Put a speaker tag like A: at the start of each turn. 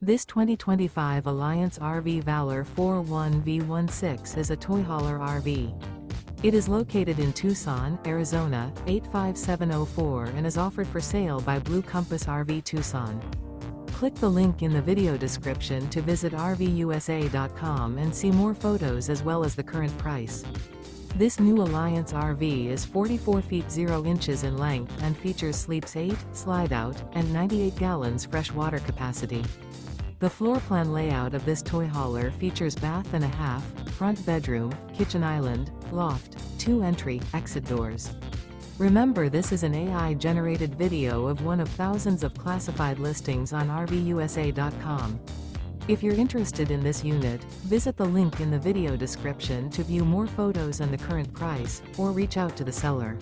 A: This 2025 Alliance RV Valor 41V16 is a toy hauler RV. It is located in Tucson, Arizona, 85704 and is offered for sale by Blue Compass RV Tucson. Click the link in the video description to visit RVUSA.com and see more photos as well as the current price. This new Alliance RV is 44 feet 0 inches in length and features sleeps 8, Slideout, and 98 gallons fresh water capacity. The floor plan layout of this toy hauler features bath and a half, front bedroom, kitchen island, loft, 2 entry/exit doors. Remember, this is an AI-generated video of one of thousands of classified listings on RVUSA.com. If you're interested in this unit, visit the link in the video description to view more photos and the current price, or reach out to the seller.